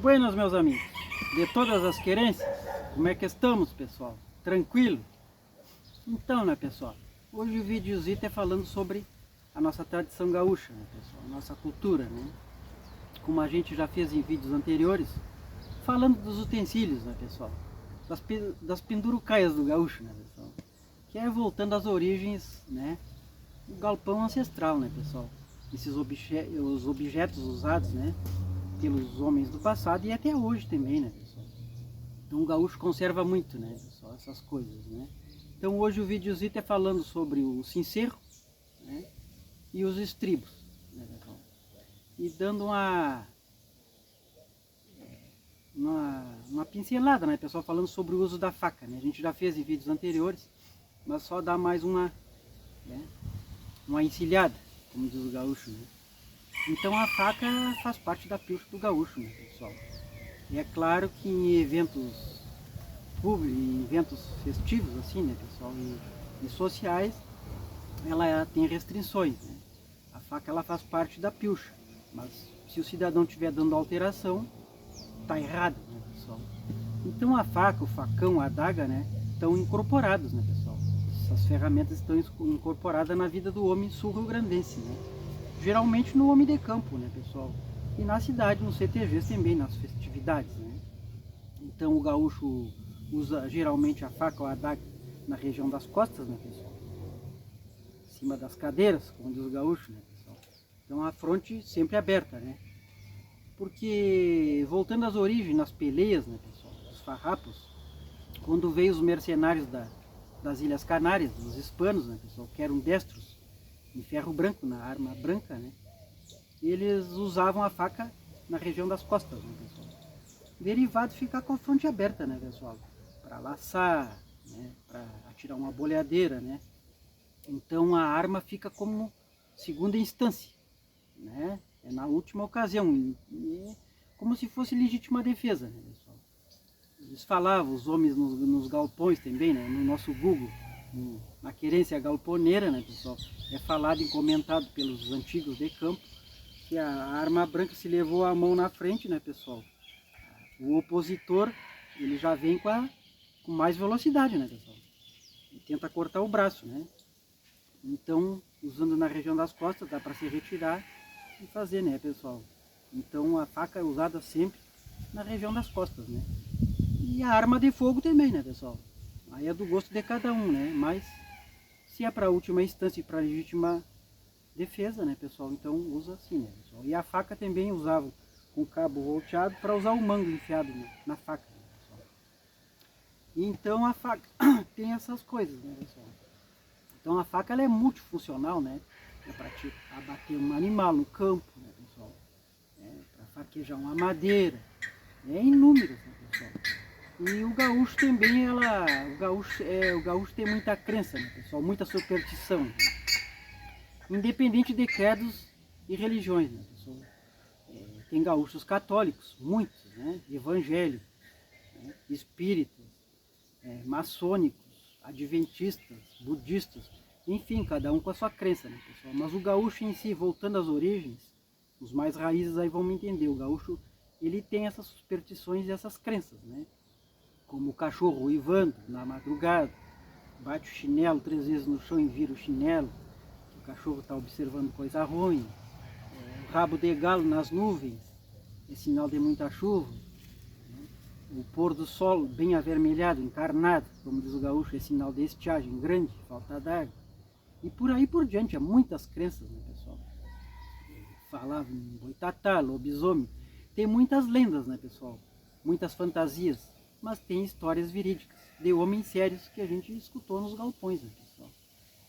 Buenas, meus amigos, de todas as querências, como é que estamos, pessoal? Tranquilo? Então, né, pessoal, hoje o videozito é falando sobre a nossa tradição gaúcha, né, pessoal? A nossa cultura, né? Como a gente já fez em vídeos anteriores, falando dos utensílios, né, pessoal? Das pendurucaias do gaúcho, né, pessoal? Que é voltando às origens, né, do galpão ancestral, né, pessoal? Os objetos usados, né, pelos homens do passado e até hoje também, né, pessoal? Então o gaúcho conserva muito, né, pessoal, essas coisas, né? Então hoje o videozito é falando sobre o sincero, né, e os estribos, né, pessoal? E dando uma pincelada, né, pessoal, falando sobre o uso da faca, né? A gente já fez em vídeos anteriores, mas só dá mais né, uma encilhada, como diz o gaúcho, né? Então a faca faz parte da pilcha do gaúcho, né, pessoal? E é claro que em eventos públicos, em eventos festivos, assim, né, pessoal, e sociais, ela tem restrições, né? A faca ela faz parte da pilcha, mas se o cidadão estiver dando alteração, tá errado, né, pessoal? Então a faca, o facão, a adaga, né, estão incorporados, né, pessoal? Essas ferramentas estão incorporadas na vida do homem sul-rio-grandense, né? Geralmente no homem de campo, né, pessoal? E na cidade, nos CTGs também, nas festividades, né? Então o gaúcho usa geralmente a faca ou a adaga na região das costas, né, pessoal? Em cima das cadeiras, como diz o gaúcho, né, pessoal? Então a fronte sempre aberta, né? Porque, voltando às origens, nas peleias, né, pessoal? Os farrapos, quando veio os mercenários das Ilhas Canárias, os hispanos, né, pessoal? Que eram destros em ferro branco, na arma branca, né? Eles usavam a faca na região das costas, né, pessoal? Derivado de ficar com a fronte aberta, né, pessoal? Para laçar, né? Para atirar uma boleadeira, né? Então a arma fica como segunda instância, né? É na última ocasião, como se fosse legítima defesa, né, pessoal? Eles falavam, os homens nos galpões também, né? No nosso Google, na querência galponeira, né, pessoal? É falado e comentado pelos antigos de campo que a arma branca se levou a mão na frente, né, pessoal? O opositor, ele já vem com mais velocidade, né, pessoal? E tenta cortar o braço, né? Então, usando na região das costas, dá para se retirar e fazer, né, pessoal? Então, a faca é usada sempre na região das costas, né? E a arma de fogo também, né, pessoal? Aí é do gosto de cada um, né? Mas se é para última instância e para legítima defesa, né, pessoal? Então usa assim, né, pessoal? E a faca também usavam com cabo volteado para usar o mango enfiado na faca, né, pessoal? E então a faca tem essas coisas, né, pessoal? Então a faca ela é multifuncional, né? É para abater um animal no campo, né, pessoal? É para farquejar uma madeira, é inúmeras, né, pessoal? E o gaúcho também, o gaúcho tem muita crença, né, pessoal? Muita superstição, né? Independente de credos e religiões, né, pessoal? Tem gaúchos católicos, muitos, né? Evangélicos, né? Espíritas, maçônicos, adventistas, budistas, enfim, cada um com a sua crença, né, pessoal? Mas o gaúcho em si, voltando às origens, os mais raízes aí vão me entender, o gaúcho, ele tem essas superstições e essas crenças, né? Como o cachorro uivando na madrugada, bate o chinelo 3 vezes no chão e vira o chinelo, que o cachorro está observando coisa ruim, o rabo de galo nas nuvens, é sinal de muita chuva, o pôr do sol bem avermelhado, encarnado, como diz o gaúcho, é sinal de estiagem grande, falta d'água. E por aí por diante, há muitas crenças, né, pessoal? Falavam em boitatá, lobisomem. Tem muitas lendas, né, pessoal? Muitas fantasias, mas tem histórias verídicas de homens sérios que a gente escutou nos galpões, né, pessoal?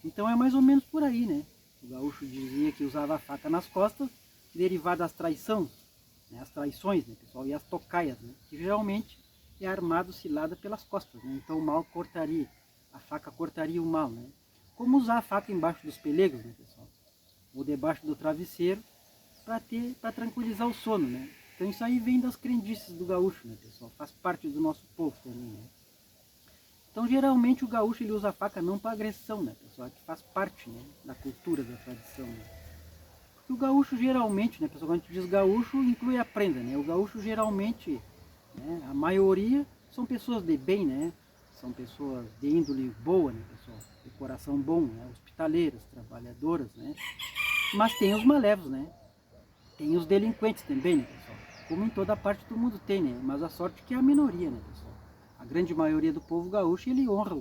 Então é mais ou menos por aí, né? O gaúcho dizia que usava a faca nas costas, derivada das traições, né, as traições, né, pessoal, e as tocaias, né, que geralmente é armado cilada pelas costas, né, então o mal cortaria, a faca cortaria o mal, né. Como usar a faca embaixo dos pelegos, né, pessoal, ou debaixo do travesseiro, para tranquilizar o sono, né. Então isso aí vem das crendices do gaúcho, né, pessoal, faz parte do nosso povo também, né. Então geralmente o gaúcho ele usa a faca não para agressão, né, pessoal, é que faz parte, né, da cultura, da tradição, né? E o gaúcho geralmente, né, pessoal, quando a gente diz gaúcho, inclui a prenda, né? O gaúcho geralmente, né, a maioria são pessoas de bem, né? São pessoas de índole boa, né, pessoal? De coração bom, né? Hospitaleiras, trabalhadoras, né? Mas tem os malévolos, né? Tem os delinquentes também, né, pessoal? Como em toda parte do mundo tem, né? Mas a sorte é que é a minoria, né, pessoal? A grande maioria do povo gaúcho, ele honra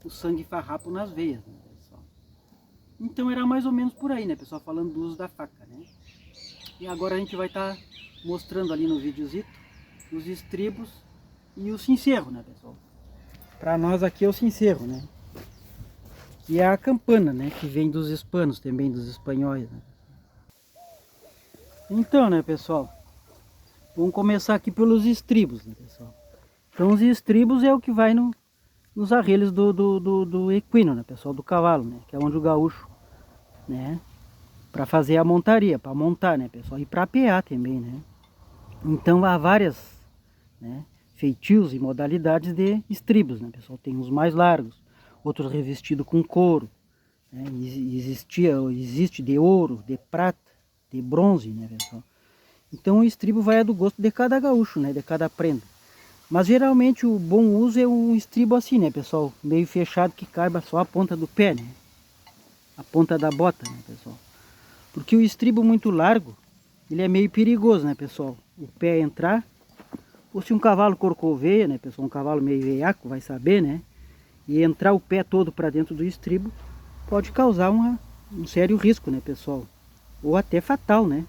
o sangue farrapo nas veias, né, pessoal? Então era mais ou menos por aí, né, pessoal? Falando do uso da faca, né? E agora a gente vai estar mostrando ali no videozito os estribos e o cincerro, né, pessoal? Para nós aqui é o cincerro, né? E é a campana, né? Que vem dos hispanos também, dos espanhóis, né? Então, né, pessoal? Vamos começar aqui pelos estribos, né, pessoal? Então os estribos é o que vai nos arreios do equino, né, pessoal? Do cavalo, né? Que é onde o gaúcho, né? Para fazer a montaria, para montar, né, pessoal? E para apear também, né? Então há várias, né, feitios e modalidades de estribos, né, pessoal? Tem os mais largos, outros revestidos com couro, né? Existe de ouro, de prata, de bronze, né, pessoal? Então o estribo vai do gosto de cada gaúcho, né, de cada prenda. Mas geralmente o bom uso é um estribo assim, né, pessoal? Meio fechado, que caiba só a ponta do pé, né? A ponta da bota, né, pessoal? Porque o estribo muito largo, ele é meio perigoso, né, pessoal? O pé entrar, ou se um cavalo corcoveia, né, pessoal? Um cavalo meio veiaco, vai saber, né? E entrar o pé todo para dentro do estribo, pode causar um sério risco, né, pessoal? Ou até fatal, né?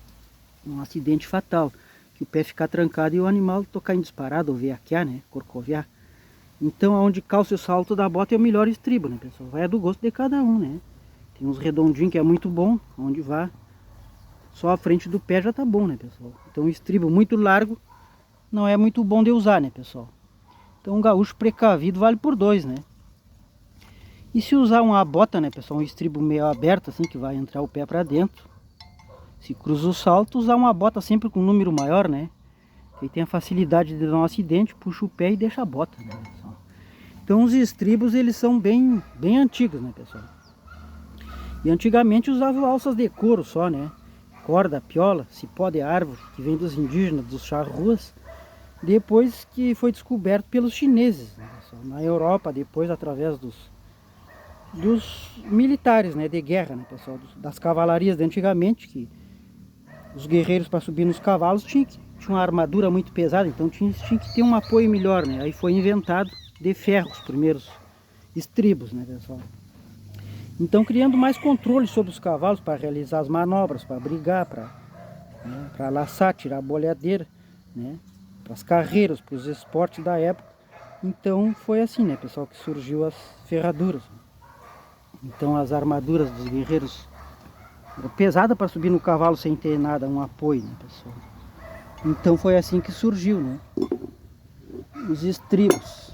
Um acidente fatal. Que o pé ficar trancado e o animal tocar em disparado ou veiaquear, né? Corcovear. Então, onde calça o salto da bota é o melhor estribo, né, pessoal? Vai do gosto de cada um, né? Tem uns redondinhos que é muito bom, onde vá só a frente do pé já tá bom, né, pessoal? Então, o estribo muito largo não é muito bom de usar, né, pessoal? Então, um gaúcho precavido vale por dois, né? E se usar uma bota, né, pessoal? Um estribo meio aberto, assim, que vai entrar o pé para dentro. Se cruza o salto, usar uma bota sempre com um número maior, né? Que tem a facilidade de dar um acidente, puxa o pé e deixa a bota, né, pessoal? Então os estribos, eles são bem antigos, né, pessoal? E antigamente usavam alças de couro só, né? Corda, piola, cipó de árvore, que vem dos indígenas, dos charruas. Depois que foi descoberto pelos chineses, né, pessoal? Na Europa, depois através dos militares, né, de guerra, né, pessoal? Das cavalarias de antigamente, que os guerreiros para subir nos cavalos tinham uma armadura muito pesada, então tinha que ter um apoio melhor, né? Aí foi inventado de ferro os primeiros estribos, né, pessoal? Então criando mais controle sobre os cavalos para realizar as manobras, para brigar, para laçar, tirar a boleadeira, né? Para as carreiras, para os esportes da época. Então foi assim, né, pessoal, que surgiu as ferraduras. Então as armaduras dos guerreiros pesada para subir no cavalo sem ter nada, um apoio, né, pessoal? Então foi assim que surgiu, né? Os estribos.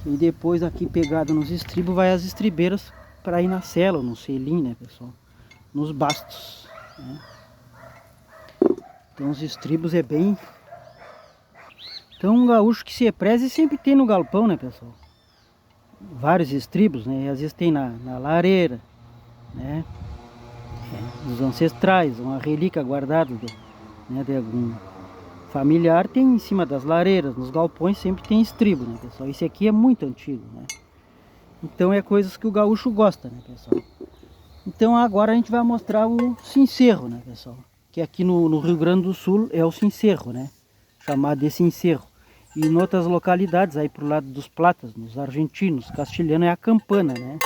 E depois aqui pegado nos estribos vai as estribeiras para ir na sela, no selim, né, pessoal? Nos bastos, né? Então os estribos é bem... Então um gaúcho que se preze sempre tem no galpão, né, pessoal? Vários estribos, né? Às vezes tem na lareira, né? Dos ancestrais, uma relíquia guardada de algum familiar, tem em cima das lareiras, nos galpões sempre tem estribo, né, pessoal? Esse aqui é muito antigo, né? Então é coisas que o gaúcho gosta, né, pessoal? Então agora a gente vai mostrar o cincerro, né, pessoal? Que aqui no Rio Grande do Sul é o cincerro, né? Chamado de cincerro. E em outras localidades, aí pro lado dos platas, nos argentinos, castilhano, é a campana, né?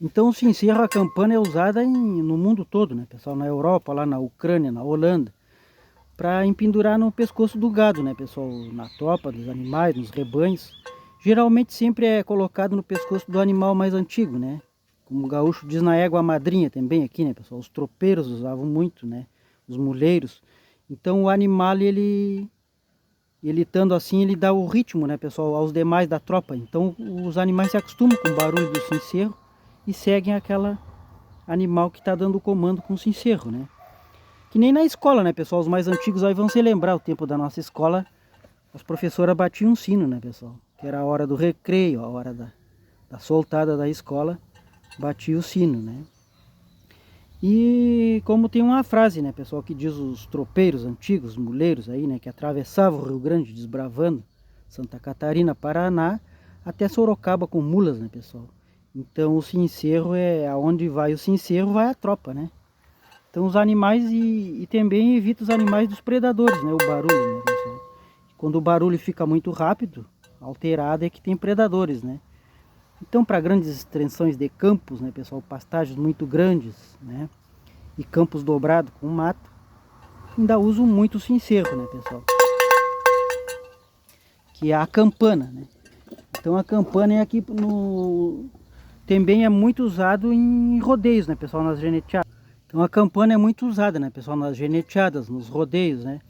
Então o cincerro, a campana é usada no mundo todo, né, pessoal? Na Europa, lá na Ucrânia, na Holanda, para empendurar no pescoço do gado, né, pessoal? Na topa dos animais, nos rebanhos. Geralmente sempre é colocado no pescoço do animal mais antigo, né? Como o gaúcho diz, na égua madrinha também aqui, né, pessoal? Os tropeiros usavam muito, né? Os muleiros. Então o animal, ele estando assim, ele dá o ritmo, né, pessoal, aos demais da tropa. Então os animais se acostumam com o barulho do cincerro e seguem aquela animal que está dando o comando com o cincerro, né? Que nem na escola, né, pessoal? Os mais antigos aí vão se lembrar, o tempo da nossa escola, as professoras batiam um sino, né, pessoal? Que era a hora do recreio, a hora da soltada da escola, batia o sino, né? E como tem uma frase, né, pessoal, que diz os tropeiros antigos, os muleiros aí, né, que atravessavam o Rio Grande desbravando Santa Catarina, Paraná, até Sorocaba com mulas, né, pessoal. Então o sincero é aonde vai o sincero, vai a tropa, né? Então os animais e também evita os animais dos predadores, né, o barulho, né, pessoal. Quando o barulho fica muito rápido, alterado, é que tem predadores, né? Então, para grandes extensões de campos, né, pessoal, pastagens muito grandes, né, e campos dobrados com mato, ainda uso muito o sincero, né, pessoal, que é a campana, né. Então a campana é aqui no também é muito usado em rodeios, né, pessoal, nas geneteadas. Então a campana é muito usada, né, pessoal, nas geneteadas, nos rodeios, né,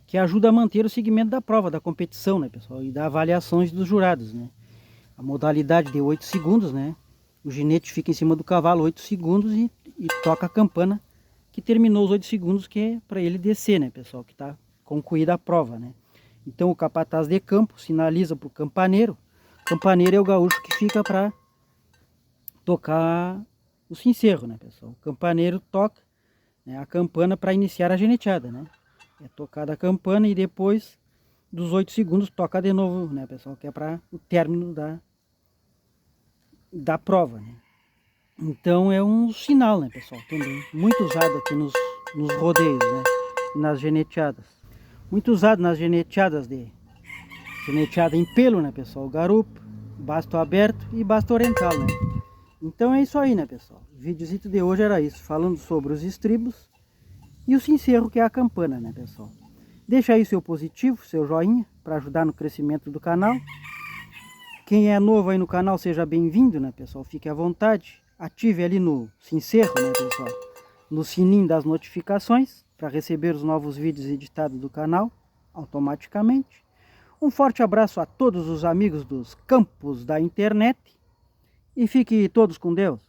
que ajuda a manter o segmento da prova, da competição, né, pessoal, e das avaliações dos jurados, né. A modalidade de 8 segundos, né? O ginete fica em cima do cavalo 8 segundos e toca a campana que terminou os 8 segundos, que é para ele descer, né, pessoal? Que está concluída a prova, né? Então o capataz de campo sinaliza para o campaneiro. O campaneiro é o gaúcho que fica para tocar o sincero, né, pessoal? O campaneiro toca, né, a campana para iniciar a geneteada, né? É tocada a campana e depois dos 8 segundos toca de novo, né, pessoal? Que é para o término da prova, né? Então é um sinal, né, pessoal, também muito usado aqui nos rodeios, né, nas geneteadas. Muito usado nas geneteadas geneteada em pelo, né, pessoal, garupa, basto aberto e basto oriental, né. Então é isso aí, né, pessoal. O videozito de hoje era isso, falando sobre os estribos e o sincero, que é a campana, né, pessoal. Deixa aí seu positivo, seu joinha, para ajudar no crescimento do canal. Quem é novo aí no canal, seja bem-vindo, né, pessoal? Fique à vontade. Ative ali no sincero, né, pessoal? No sininho das notificações, para receber os novos vídeos editados do canal, automaticamente. Um forte abraço a todos os amigos dos campos da internet. E fiquem todos com Deus.